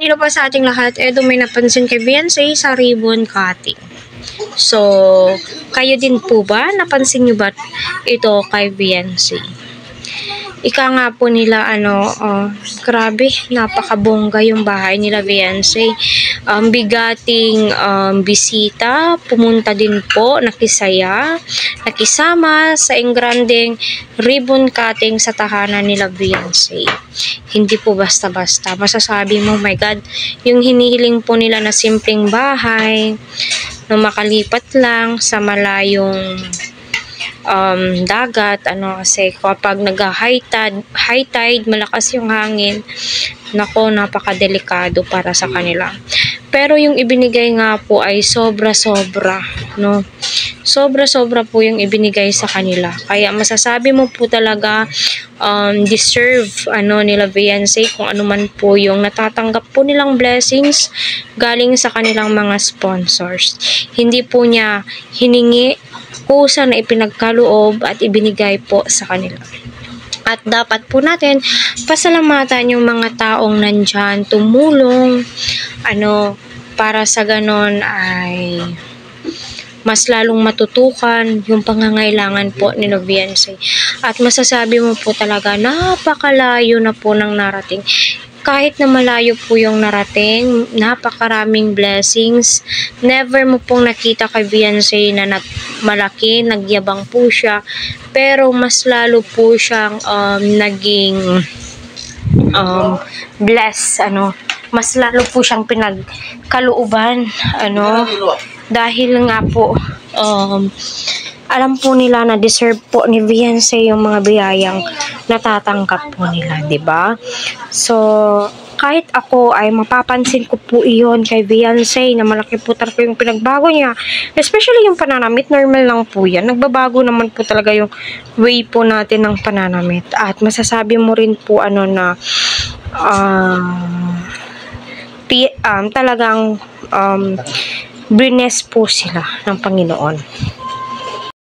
Hello po sa ating lahat. Edo, may napansin kay Beyonce sa ribbon cutting. So, kayo din po ba? Napansin nyo ba ito kay Beyonce? Ika nga po nila, grabe, napakabongga yung bahay nila Beyonce. Bigating bisita, pumunta din po, nakisaya, nakisama sa engrandeng ribbon cutting sa tahanan nila Beyonce. Hindi po basta-basta. Masasabi mo, my God, yung hinihiling po nila na simpleng bahay, na makalipat lang sa malayong dagat, kasi kapag high tide, malakas yung hangin, nako, napakadelikado para sa kanila. Pero yung ibinigay nga po ay sobra-sobra, no? Sobra-sobra po yung ibinigay sa kanila. Kaya masasabi mo po talaga deserve nila Beyonce kung ano man po yung natatanggap po nilang blessings galing sa kanilang mga sponsors. Hindi po niya hiningi, kusa na ipinagkaloob at ibinigay po sa kanila. At dapat po natin pasalamatan yung mga taong nandyan, tumulong, para sa ganon ay mas lalong matutukan yung pangangailangan po ni Beyonce. At masasabi mo po talaga, napakalayo na po ng narating. Kahit na malayo po yung narating, napakaraming blessings. Never mo pong nakita kay Beyonce na malaki, nagyabang po siya. Pero mas lalo po siyang naging bless, mas lalo po siyang pinagkalooban, dahil nga po alam po nila na deserve po ni Beyonce yung mga biyayang natatanggap po nila, 'di ba? So, kahit ako ay mapapansin ko po iyon kay Beyonce na malaki po talaga yung pinagbago niya. Especially yung pananamit, normal lang po yan. Nagbabago naman po talaga yung way po natin ng pananamit. At masasabi mo rin po na talagang bless po sila ng Panginoon.